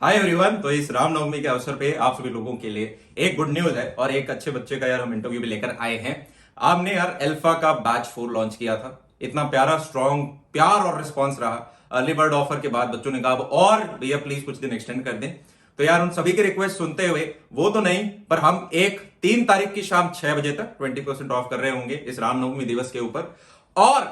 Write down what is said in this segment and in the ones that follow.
Hi everyone. तो इस रामनवमी के अवसर पे आप सभी लोगों के लिए एक गुड न्यूज है और एक अच्छे बच्चे का यार हम इंटरव्यू भी लेकर आए हैं। आपने यार अल्फा का बैच 4 लॉन्च किया था। इतना प्यारा स्ट्रॉन्ग प्यार और रिस्पांस रहा। अर्ली बर्ड ऑफर के बाद बच्चों ने कहा अब और भैया प्लीज कुछ दिन एक्सटेंड कर दें। तो यार उन सभी की रिक्वेस्ट सुनते हुए वो तो नहीं पर हम एक 3 तारीख की शाम 6 बजे तक 20% ऑफ कर रहे होंगे इस रामनवमी दिवस के ऊपर। और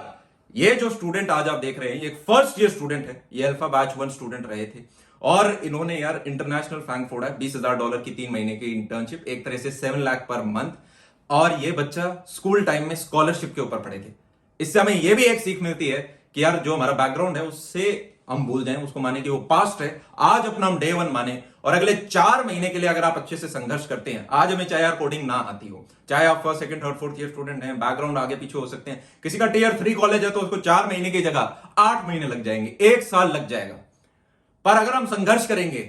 ये जो स्टूडेंट आज आप देख रहे हैं ये एक फर्स्ट ईयर स्टूडेंट है। ये अल्फा बैच 1 स्टूडेंट रहे थे और इन्होंने यार इंटरनेशनल फैंक फोड़ा है। $20,000 की 3 महीने की इंटर्नशिप, एक तरह से 7 लाख पर मंथ। और ये बच्चा स्कूल टाइम में स्कॉलरशिप के ऊपर पढ़े थे। इससे हमें यह भी एक सीख मिलती है कि यार जो हमारा बैकग्राउंड है उससे हम भूल जाएं, उसको माने कि वो पास्ट है। आज अपना हम डे 1 माने और अगले 4 महीने के लिए अगर आप अच्छे से संघर्ष करते हैं, आज हमें चाहे यार कोडिंग ना आती हो, चाहे आप first second third fourth year student हैं, बैकग्राउंड आगे पीछे हो सकते हैं, किसी का Tier 3 कॉलेज है तो उसको 4 महीने की जगह 8 महीने लग जाएंगे, 1 साल लग जाएगा। पर अगर हम संघर्ष करेंगे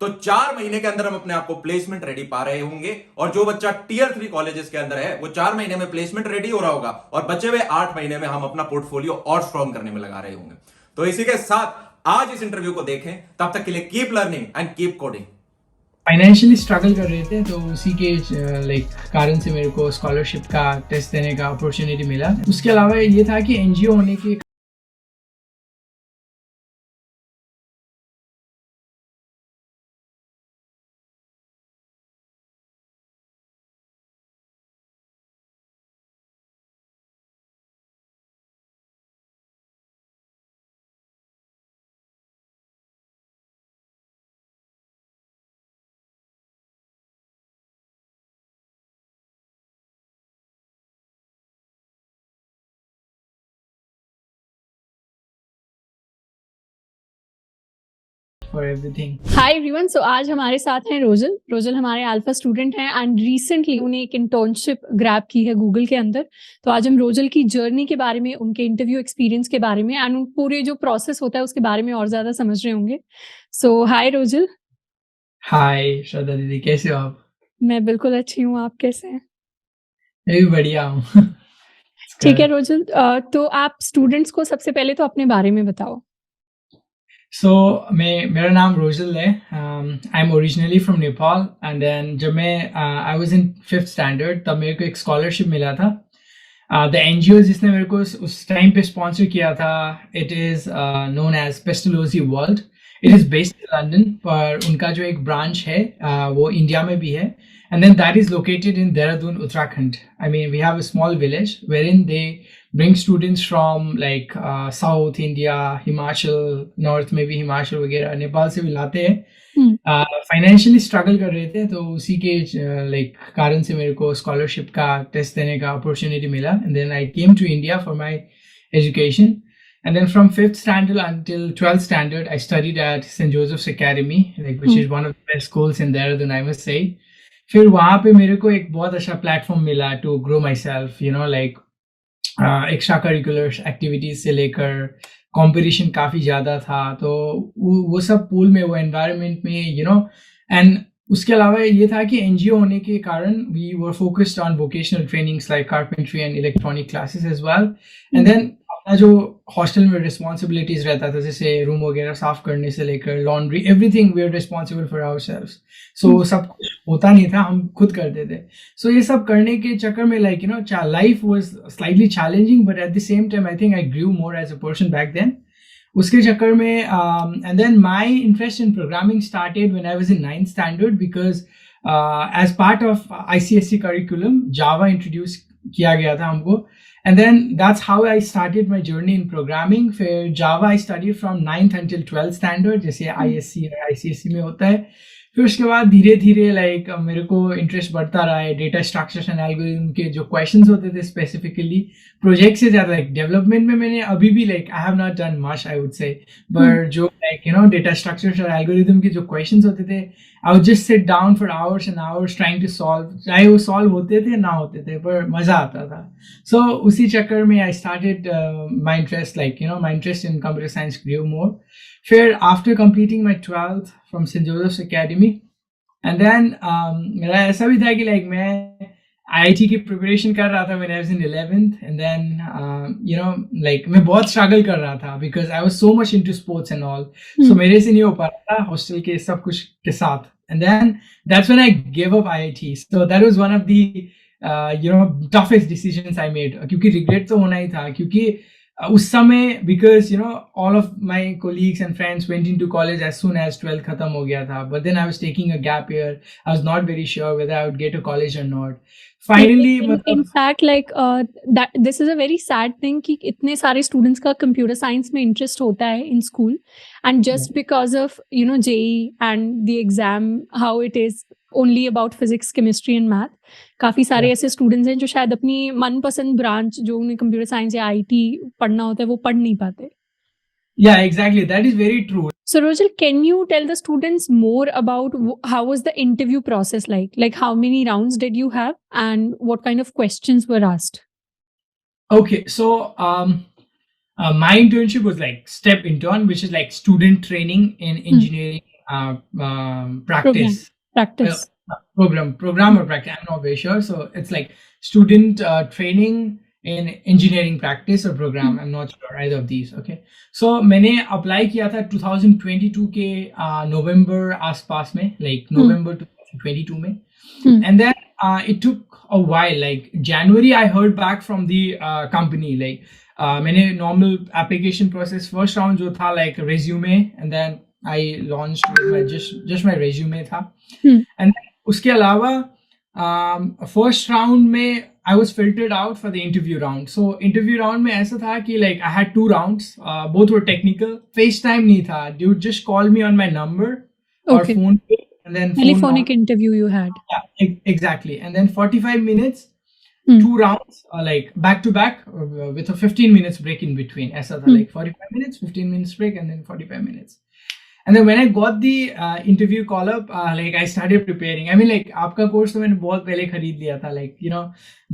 तो 4 महीने के अंदर हम अपने आप को प्लेसमेंट रेडी पा रहे होंगे। और जो बच्चा Tier 3 कॉलेजेस के अंदर है वो 4 महीने में प्लेसमेंट रेडी हो रहा होगा और बचे हुए 8 महीने में हम अपना पोर्टफोलियो और स्ट्रॉन्ग करने में लगा रहे होंगे। तो इसी के साथ आज इस इंटरव्यू को देखें। तब तक के लिए keep learning and keep coding. Financially struggle कर रहे थे तो उसी के लाइक कारण से मेरे को स्कॉलरशिप का टेस्ट देने का अपॉर्चुनिटी मिला। उसके अलावा ये था कि एनजीओ होने की for everything. Hi everyone. So आज हमारे साथ हैं रोजल। रोजल हमारे अल्फा स्टूडेंट हैं एंड रिसेंटली उन्हें एक इंटर्नशिप ग्रैब की है गूगल के अंदर। तो आज हम रोजल की जर्नी के बारे में, उनके इंटरव्यू एक्सपीरियंस के बारे में एंड पूरे जो प्रोसेस होता है उसके बारे में और ज्यादा समझ रहे होंगे। सो हाय रोजल। हाय श्रद्धा दीदी, कैसे हो आप? मैं बिल्कुल अच्छी हूँ, आप कैसे हैं? मैं भी बढ़िया हूँ। ठीक है रोजल, तो आप स्टूडेंट्स को सबसे पहले तो अपने बारे में बताओ। मेरा नाम रोजल है। I am originally from Nepal and then जब मैं आई वाज इन 5th स्टैंडर्ड तब मेरे को एक स्कॉलरशिप मिला था। द एनजीओ जिसने मेरे को उस टाइम पे स्पॉन्सर किया था, it is known as Pestalozzi world. It is based in London, पर उनका जो एक ब्रांच है वो इंडिया में भी है। And then that is located in Dehradun, Uttarakhand. I mean we have a small village where in they bring students from like South India, Himachal, north में भी हिमाचल वगैरह, नेपाल से भी लाते हैं। फाइनेंशियली स्ट्रगल कर रहे थे तो उसी के लाइक कारण से मेरे को स्कॉलरशिप का टेस्ट देने का अपॉर्चुनिटी मिला and then I came to India for my education. And then from 5th standard until 12th standard, I studied at St. Joseph's Academy, like which is one of the best schools in Dehradun, I must say. फिर वहाँ पे मेरे को एक बहुत अच्छा platform मिला to grow myself, you know, like extra curricular activities से लेकर कंपटीशन काफ़ी ज़्यादा था। तो वो सब पूल में, वो एनवायरनमेंट में, यू नो। एंड उसके अलावा ये था कि एनजीओ होने के कारण we were focused on vocational trainings like carpentry and electronic classes as well. And then अपना जो हॉस्टल में रिस्पॉन्सिबिलिटीज रहता था, जैसे रूम वगैरह साफ करने से लेकर laundry, everything we are responsible for ourselves. So सब कुछ होता नहीं था, हम खुद करते थे। सो ये सब करने के चक्कर में like you know life was slightly challenging, but at the same time I think I grew more as a person back then. उसके चक्कर में and then my interest in programming started when I was in 9th standard because as part of ICSE curriculum Java introduce किया गया था हमको। And then that's how I started my journey in programming. फिर Java I studied from 9th until 12th standard, जैसे ISC और ICSE में होता है। फिर उसके बाद धीरे धीरे लाइक मेरे को इंटरेस्ट बढ़ता रहा है डेटा स्ट्रक्चर्स एंड एल्गोरिथम के जो क्वेश्चंस होते थे, स्पेसिफिकली प्रोजेक्ट से ज़्यादा लाइक डेवलपमेंट में मैंने अभी भी like I have not done much I would say, but जो like you know data structures और एल्गोरिथम के जो क्वेश्चंस होते थे, I would just sit down for hours and hours trying to solve, चाहे वो सॉल्व होते थे ना होते थे, पर मज़ा आता था। सो उसी चक्कर में I started my interest, like you know my interest in computer science grew more. फिर after completing my 12th from saint Joseph's academy, and then मेरा ऐसा भी था कि लाइक मैं IIT की प्रिपरेशन कर रहा था when I was in 11th, and then you know like मैं बहुत struggle कर रहा था because I was so much into sports and all. So मेरे से नहीं हो पा रहा था hostel के सब कुछ के साथ. And then that's when I gave up IIT. So that was one of the you know toughest decisions I made. क्योंकि regret तो होना ही था क्योंकि उस समय because you know all of my colleagues and friends went into college as soon as 12th खत्म हो गया था. But then I was taking a gap year. I was not very sure whether I would get a college or not. Finally in fact like that this is a very sad thing कि इतने सारे students का computer science में interest होता है in school and just because of you know JEE and the exam how it is only about physics chemistry and math काफी सारे ऐसे students हैं जो शायद अपनी मनपसंद branch जो उन्हें computer science या IT पढ़ना होता है वो पढ़ नहीं पाते. Yeah, exactly. That is very true. So Rojal, can you tell the students more about how was the interview process like? Like how many rounds did you have and what kind of questions were asked? Okay, so my internship was like step intern, which is like student training in engineering practice. Practice. Program or practice, I'm not very sure. So it's like student training in engineering practice or program. I'm not sure either of these. Okay, so मैंने apply किया था 2022 के November आसपास में, like November 2022 में. And then it took a while. Like January, I heard back from the company. Like मैंने normal application process first round जो था like resume, and then I launched with my just my resume था. And then उसके अलावा first round में I was filtered out for the interview round. So interview round में ऐसा था कि like I had 2 rounds. Both were technical. FaceTime नहीं था. They would just call me on my number or phone, and then telephonic interview you had. Yeah, exactly. And then 45 minutes, 2 rounds, like back to back with a 15 minutes break in between. ऐसा था like 45 minutes, 15 minutes break, and then 45 minutes. And then when I got the interview call up, like I started preparing. I mean, like आपका course तो मैंने बहुत पहले खरीद लिया था. Like you know,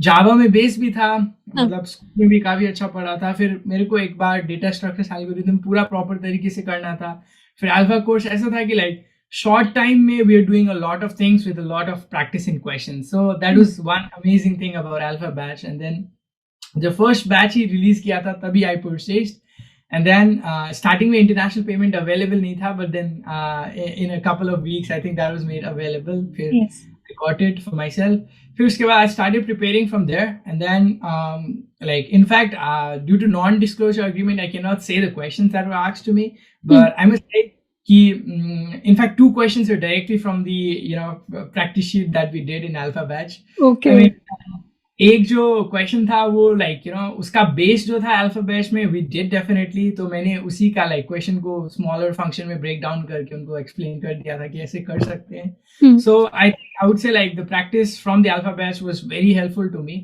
Java में बेस भी था, मतलब स्कूल में भी काफी अच्छा पढ़ा था. फिर मेरे को एक बार डेटा स्ट्रक्चर एल्गोरिथम पूरा प्रॉपर तरीके से करना था. फिर अल्फा कोर्स ऐसा था कि like short time में we are doing a lot of things with a lot of practice in questions. So that was one amazing thing about Alpha Batch. And then the first batch he release किया था तभी I purchased. And then starting में international payment available नहीं था, but then in a couple of weeks I think that was made available. फिर I got it for myself. फिर उसके बाद I started preparing from there, and then like in fact due to non-disclosure agreement I cannot say the questions that were asked to me, but I must say कि in fact 2 questions were directly from the you know practice sheet that we did in Alpha Batch. Okay. I mean, एक जो question था वो like you no उसका base जो था alpha batch में we did definitely, तो मैंने उसी का लाइक क्वेश्चन को स्मॉलर फंक्शन में ब्रेक डाउन करके उनको एक्सप्लेन कर दिया था कि ऐसे कर सकते हैं. So I would say like the practice from the alpha batch was very helpful to me.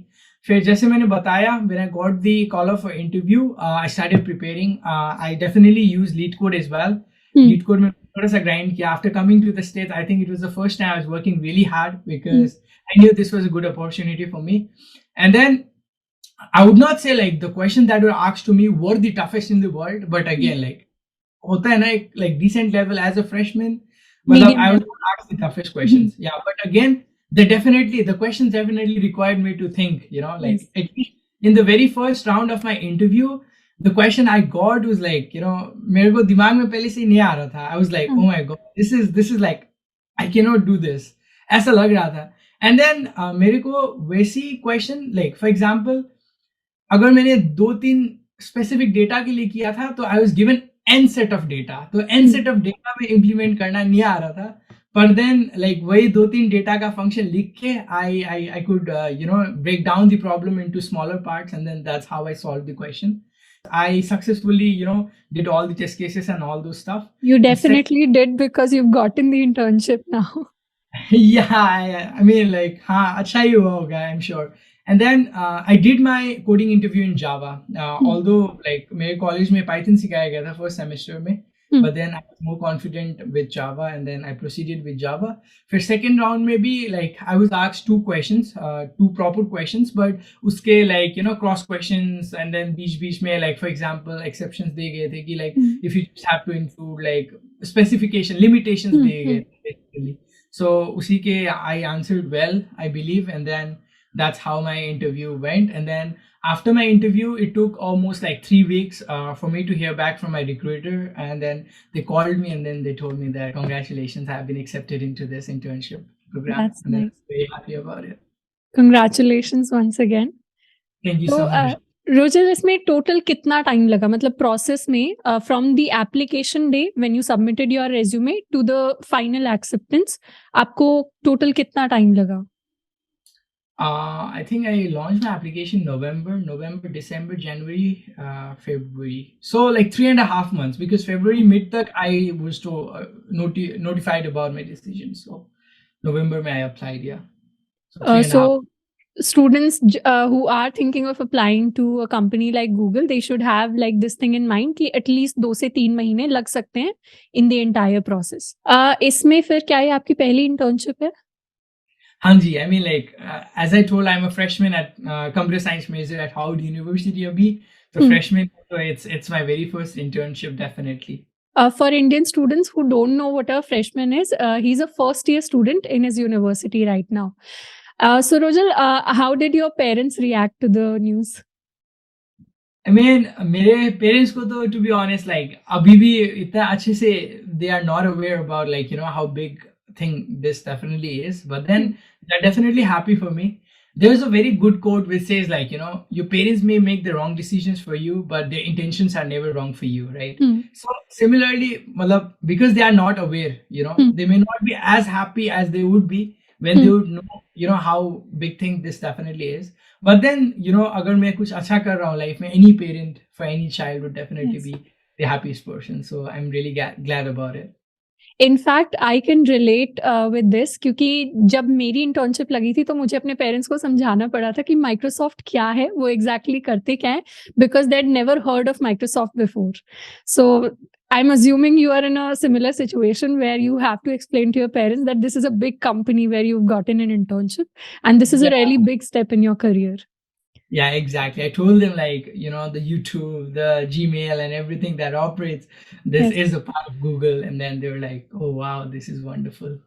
फिर जैसे मैंने बताया when I got the call of interview I started preparing. I definitely use LeetCode as well. LeetCode में थोड़ा सा grind किया. After coming to the States I think it was the first time I was working really hard because I knew this was a good opportunity for me. And then I would not say like the questions that were asked to me were the toughest in the world, but again like hota hai na like decent level as a freshman, but I was not asked the toughest questions. Yeah, but again the questions definitely required me to think, you know, like at least in the very first round of my interview the question I got was like, you know, mere ko dimag mein pehle se nahi aa raha tha. I was like, oh my god, this is like I cannot do this, aisa lag raha tha. And then मेरे को वैसी question like for example अगर मैंने 2-3 specific data के लिए किया था तो I was given n set of data, तो n सेट ऑफ डेटा में इम्प्लीमेंट करना नहीं आ रहा था. पर देन लाइक वही 2-3 डेटा का फंक्शन लिख के I could you know break down the problem into smaller parts, and then that's how I solve the question. I successfully, you know, did all the test cases and all those stuff. You definitely did because you've gotten the internship now. Yeah, I mean like हाँ अच्छा ही हुआ होगा I'm sure. And then I did my coding interview in Java. Although like मेरे college में Python सिखाया गया था first semester में, but then I was more confident with Java, and then I proceeded with Java. फिर second round में भी like I was asked 2 questions, 2 proper questions, but उसके like you know cross questions, and then बीच में like for example exceptions दिए गए थे कि like if you just have to include like specification limitations दिए गए थे basically. So usi ke I answered well, I believe, and then that's how my interview went. And then after my interview, it took almost like 3 weeks for me to hear back from my recruiter. And then they called me and then they told me that congratulations, I have been accepted into this internship program. That's And then nice. I'm very happy about it. Congratulations once again. Thank you तो so much. Roger, इसमें total कितना time लगा, मतलब process में, from the application day when you submitted your resume to the final acceptance, आपको total कितना time लगा? I think I launched my application November, December, January, February. So like 3.5 months, because February mid tak I was notified about my decision. So November mein I applied, yeah. So 3.5. So students who are thinking of applying to a company like Google, they should have like this thing in mind कि at least 2 से 3 महीने लग सकते हैं in the entire process. इसमें फिर क्या ये आपकी पहली इंटर्नशिप है? हाँ जी, I mean like as I told, I'm a freshman at computer science major at Howard University अभी, so freshman, so it's my very first internship, definitely. For Indian students who don't know what a freshman is, he's a first year student in his university right now. So Rojal, how did your parents react to the news? I mean, मेरे parents को तो, to be honest, like अभी भी इतना अच्छे से they are not aware about like, you know, how big thing this definitely is, but then they're definitely happy for me. There's a very good quote which says like, you know, your parents may make the wrong decisions for you, but their intentions are never wrong for you, right? So similarly, matlab, because they are not aware, you know, they may not be as happy as they would be when they would know, you know, how big thing this definitely is. But then, you know, अगर मैं कुछ अच्छा कर रहा हूँ life में, any parent for any child would definitely be the happiest person. So I'm really glad about it. In fact I can relate with this, क्योंकि जब मेरी इंटर्नशिप लगी थी तो मुझे अपने पेरेंट्स को समझाना पड़ा था कि माइक्रोसॉफ्ट क्या है, वो एग्जैक्टली करते क्या है, because they had never heard of Microsoft before. So I'm assuming you are in a similar situation where you have to explain to your parents that this is a big company where you've gotten an internship and this is a really big step in your career. Yeah, exactly. I told them like, you know, the YouTube, the Gmail and everything that operates, this is a part of Google. And then they were like, oh, wow, this is wonderful.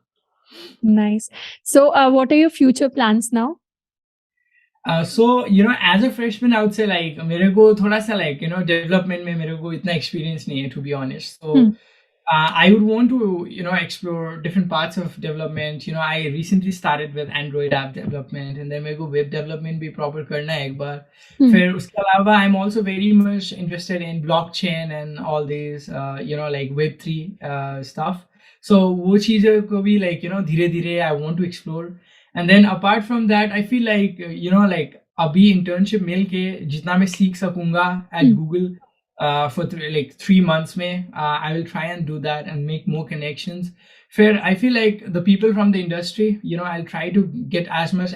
Nice. So what are your future plans now? So, you know, as a freshman, I would say like, मेरे को थोड़ा सा like, you know, development में मेरे को इतना experience नहीं है, to be honest. So, I would want to, you know, explore different parts of development. You know, I recently started with Android app development, and then मेरे को web development भी proper करना है एक बार. फिर उसके अलावा I'm also very much interested in blockchain and all these, you know, like Web3 stuff. So वो चीज़ों को भी like, you know, धीरे-धीरे I want to explore. And then apart from that, I feel like, you know, like अभी internship मिल के जितना मैं सीख सकूँगा at Google for 3 months में, I will try and do that and make more connections. Fair, I feel like the people from the industry, you know, I'll try to get as much,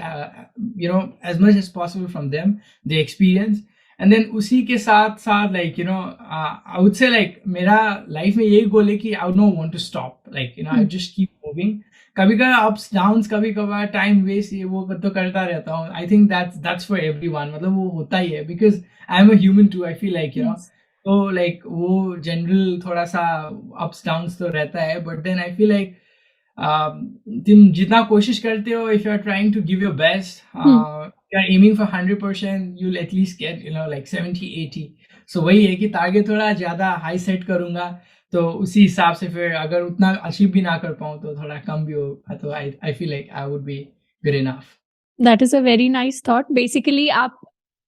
you know, as much as possible from them, the experience. And then उसी के साथ like, you know, I would say like मेरा life में यही goal है कि I would not want to stop. Like, you know, I just keep moving. कभी कभी ups downs, कभी कभार time waste, ये वो तो करता रहता हूँ. I think that's for everyone. मतलब वो होता ही है, because I'm a human too. I feel like, you know, तो like वो general थोड़ा सा ups downs तो रहता है, but then I feel like तुम जितना कोशिश करते हो, if you are trying to give your best, you are aiming for 100%, you'll at least get, you know, like 70-80. So वही है कि target थोड़ा ज़्यादा high set करूँगा, तो उसी हिसाब से फिर अगर उतना अचीव भी ना कर पाऊँ तो थोड़ा कम भी हो, तो I feel like I would be good enough. That is a very nice thought. Basically आप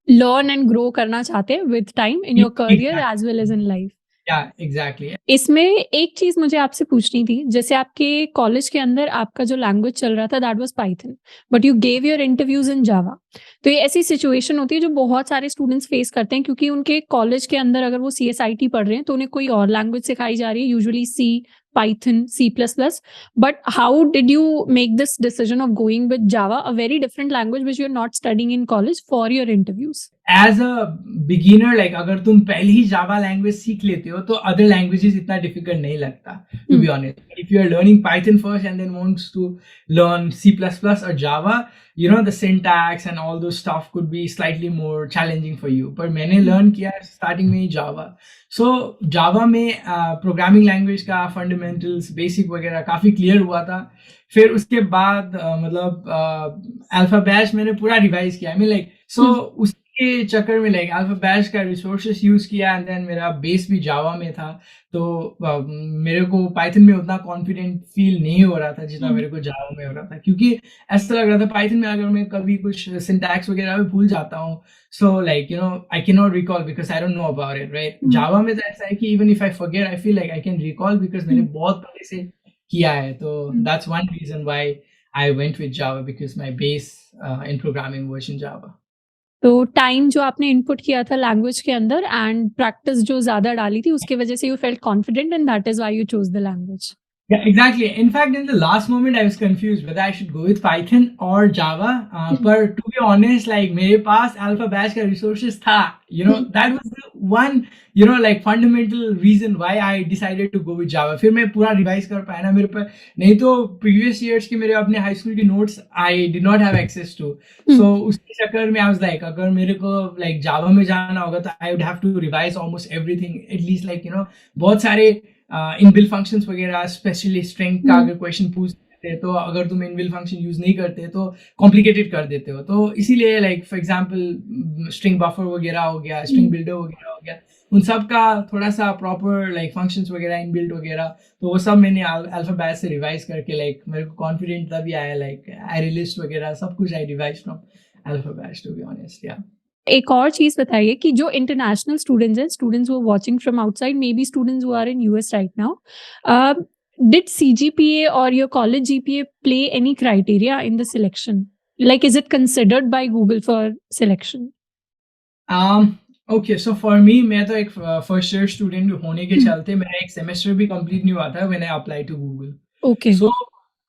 learn and grow करना चाहते हैं with time in your career as well as in life. Yeah, exactly. इसमें एक चीज मुझे आपसे पूछनी थी, जैसे आपके कॉलेज के अंदर आपका जो लैंग्वेज चल रहा था that was Python, but you gave your interviews in Java. तो ये ऐसी सिचुएशन होती है जो बहुत सारे स्टूडेंट्स फेस करते हैं, क्योंकि उनके कॉलेज के अंदर अगर वो CSIT पढ़ रहे हैं तो उन्हें कोई और लैंग्वेज सिखाई जा रही है, usually C, Python, C++. But how did you make this decision of going with Java, a very different language which you're not studying in college, for your interviews? As a beginner like अगर तुम पहले ही Java language सीख लेते हो तो other languages इतना difficult नहीं लगता to be honest if you are learning Python first and then wants to learn C++ और जावा you know the syntax and all those stuff could be slightly more challenging for you पर मैंने learn किया starting में ही Java so Java में programming language का fundamentals basic वगैरह काफ़ी clear हुआ था फिर उसके बाद मतलब अल्फा बैच मैंने पूरा रिवाइज किया आई मीन लाइक सो उसके चक्कर में लाइक अल्फा बैच का रिसोर्सेस यूज किया एंड देन मेरा बेस भी जावा में था तो मेरे को पाइथन में उतना कॉन्फिडेंट फील नहीं हो रहा था जितना मेरे को जावा में हो रहा था क्योंकि ऐसा लग रहा था पाइथन में अगर मैं कभी कुछ सिंटैक्स वगैरह भी भूल जाता हूँ so like you know I can not recall because I don't know about it right Java में तो ऐसा है कि even if I forget I feel like I can recall because मैंने बहुत पहले से किया है तो that's one reason why I went with Java because my base in programming was in Java तो टाइम जो आपने इनपुट किया था लैंग्वेज के अंदर एंड प्रैक्टिस जो ज्यादा डाली थी उसके वजह से you felt confident and that is why you chose the language Yeah, exactly. In fact, in the last moment, I was confused whether I should go with Python or Java. But to be honest, like मेरे पास Alpha Batch का resources था. You know, that was the one, you know, like fundamental reason why I decided to go with Java. फिर मैं पूरा revise कर पाया ना मेरे पर नहीं तो previous years के मेरे अपने high school के notes I did not have access to. So उसके चक्कर में I was like अगर मेरे को like Java में जाना होगा तो I would have to revise almost everything. At least like you know बहुत सारे इनबिल्ट फंक्शंस वगैरह स्पेशली स्ट्रिंग का अगर क्वेश्चन पूछते हैं तो अगर तुम इनबिल्ट फंक्शन यूज नहीं करते तो कॉम्प्लिकेटेड कर देते हो तो इसीलिए like for example string buffer वगैरह हो गया स्ट्रिंग बिल्डर वगैरह हो गया उन सब का थोड़ा सा प्रॉपर लाइक फंक्शंस वगैरह इनबिल्ट वगैरह तो वो सब मैंने अल्फा बैच से रिवाइज करके लाइक मेरे को कॉन्फिडेंट तभी आया लाइक एरे लिस्ट वगैरह सब कुछ I revise from alpha batch to be honest या एक और चीज बताइए कि जो इंटरनेशनल स्टूडेंट्स हैं students who are watching from outside maybe students who are in US right now did CGPA or your college GPA play any criteria in the selection like is it considered by Google for selection okay so for me मैं तो एक first year student होने के चलते मेरा एक semester भी complete नहीं हुआ था when I applied to Google okay so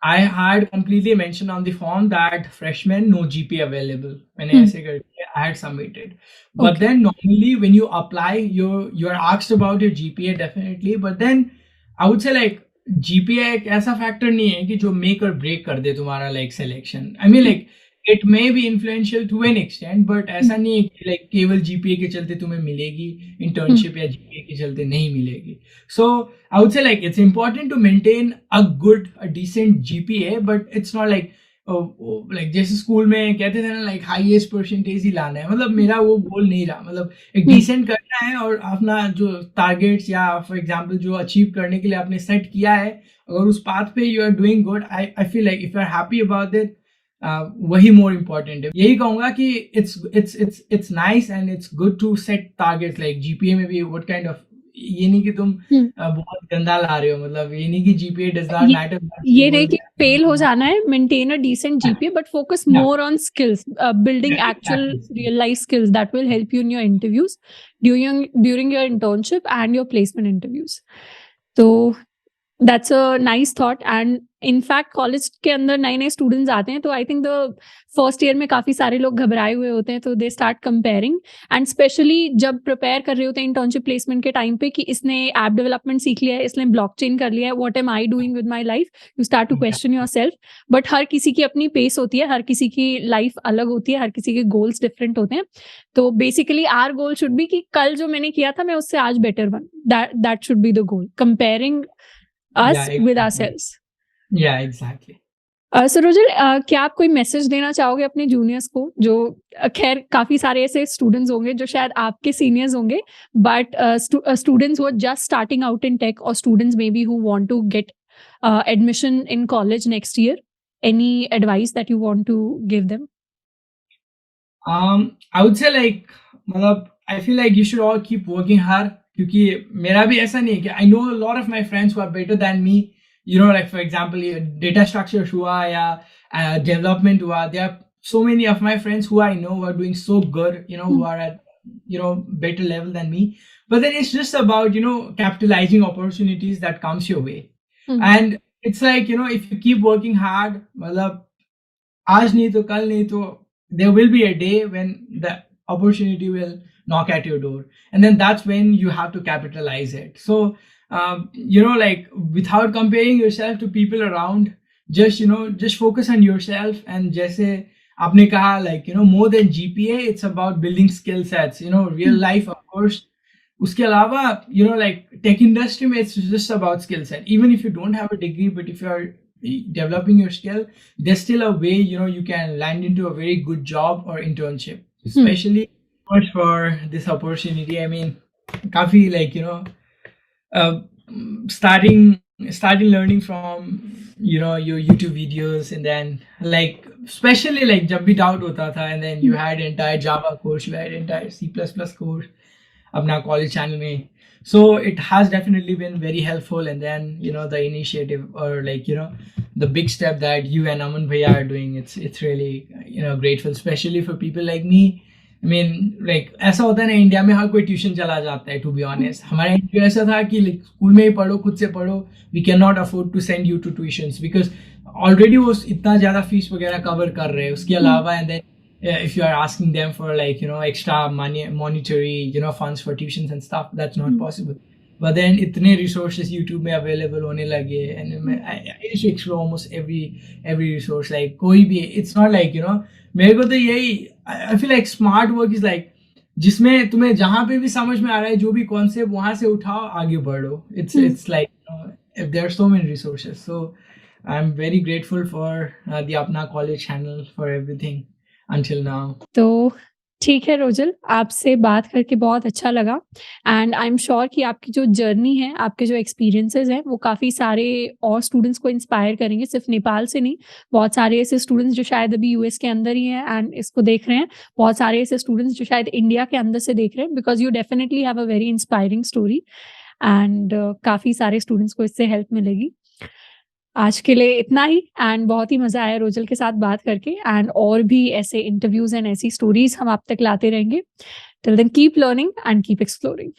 I had completely mentioned on the form that freshman no GPA available मैंने ऐसे करके I had submitted but then normally when you apply you are asked about your GPA definitely but then I would say like GPA एक ऐसा factor नहीं है कि जो make और ब्रेक कर दे तुम्हारा like selection I mean like it may be influential to an extent but ऐसा नहीं है कि लाइक केवल जीपीए के चलते तुम्हें मिलेगी इंटर्नशिप या जीपीए के चलते नहीं मिलेगी so I would say like it's important to maintain a good a decent GPA but it's not like जैसे स्कूल में कहते थे ना लाइक हाईएस्ट परसेंटेज ही लाना है मतलब मेरा वो गोल नहीं रहा मतलब एक डिसेंट करना है और अपना जो टारगेट्स या फॉर एग्जांपल जो अचीव करने के लिए आपने सेट किया है अगर उस पाथ पे you are doing good I feel like if you are happy about it वही मोर इम्पोर्टेंट है यही कहूंगा कि it's nice and it's good to set targets like GPA में भी व्हाट काइंड ऑफ ये नहीं कि तुम बहुत गंदा ला रहे हो मतलब ये नहीं कि जीपीए डज नॉट मैटर ये नहीं कि फेल हो जाना है maintain a decent GPA but focus more on skills building actual real life skills that will help you in your interviews during your internship and your placement interviews so that's a nice thought and in fact college के अंदर नए नए students आते हैं तो I think the first year में काफी सारे लोग घबराए हुए होते हैं तो they start comparing and specially जब प्रिपेयर कर रहे होते हैं इंटर्नशिप प्लेसमेंट के टाइम पे कि इसने ऐप डेवलपमेंट सीख लिया है इसने ब्लॉकचेन कर लिया है what am I doing with my life you start to question yourself but हर किसी की अपनी पेस होती है हर किसी की लाइफ अलग होती है हर किसी के गोल्स डिफरेंट होते हैं तो basically our goal should be कि कल जो मैंने किया था मैं उससे आज बेटर बन that should be the goal comparing us with ourselves yeah exactly so Rojal क्या आप कोई मैसेज देना चाहोगे अपने जूनियर्स को जो खैर काफी सारे ऐसे स्टूडेंट्स होंगे जो शायद आपके सीनियर्स होंगे but students who are just starting out in tech और students maybe who want to get admission in college next year any advice that you want to give them I would say like मतलब I feel like you should all keep working hard क्योंकि मेरा भी ऐसा नहीं है कि I know lot of my friends who are better than me you know like for example data structure हुआ या डेवलपमेंट हुआ there are so many of my friends who I know who are doing so good you know who are at you know better level than me but then it's just about you know capitalizing opportunities that comes your way and it's like you know if you keep working hard मतलब आज नहीं तो कल नहीं तो there will be a day when the opportunity will knock at your door, and then that's when you have to capitalize it. So like without comparing yourself to people around, just focus on yourself. And जैसे आपने कहा, like more than GPA, it's about building skill sets, real life, of course. उसके अलावा like tech industry में, it's just about skill set. Even if you don't have a degree, but if you are developing your skill, there's still a way you can land into a very good job or internship, especially for this opportunity. I mean, काफी like starting learning from your YouTube videos, and then like especially like जब भी doubt होता था, and then you had entire Java course, you had entire C++ course अपना college channel में. So it has definitely been very helpful. And then the initiative, or like the big step that you and Aman Bhaiya are doing, it's really grateful, especially for people like me. I mean, like ऐसा होता है ना, India में हर कोई tuition चला जाता है, to be honest. हमारा इंडिया ऐसा था कि स्कूल में ही पढ़ो, खुद से पढ़ो. We can not afford to send you to tuitions, because already वो इतना ज़्यादा फीस वगैरह कवर कर रहे हैं. उसके अलावा and then if you are asking them for like extra money, monetary funds for tuitions and stuff, that's not possible. But then इतने resources YouTube में available होने लगे, and I used to explore almost every resource. Like कोई भी, it's not like मेरे को तो यही, I feel like smart work is like जिसमें तुम्हें जहाँ पे भी समझ में आ रहा है जो भी कॉन्सेप्ट, वहाँ से उठाओ, आगे बढ़ो. It's like if there are so many resources. So I'm very grateful for the Apna College channel for everything until now. तो ठीक है रोजल, आपसे बात करके बहुत अच्छा लगा. एंड आई एम श्योर कि आपकी जो जर्नी है, आपके जो एक्सपीरियंसेस हैं, वो काफ़ी सारे और स्टूडेंट्स को इंस्पायर करेंगे. सिर्फ नेपाल से नहीं, बहुत सारे ऐसे स्टूडेंट्स जो शायद अभी यूएस के अंदर ही हैं एंड इसको देख रहे हैं. बहुत सारे ऐसे स्टूडेंट्स जो शायद इंडिया के अंदर से देख रहे हैं, because you definitely have a very inspiring story. And काफ़ी सारे स्टूडेंट्स को इससे हेल्प मिलेगी. आज के लिए इतना ही. एंड बहुत ही मजा आया रोजल के साथ बात करके. एंड और भी ऐसे इंटरव्यूज एंड ऐसी स्टोरीज हम आप तक लाते रहेंगे. Till then keep learning and keep exploring.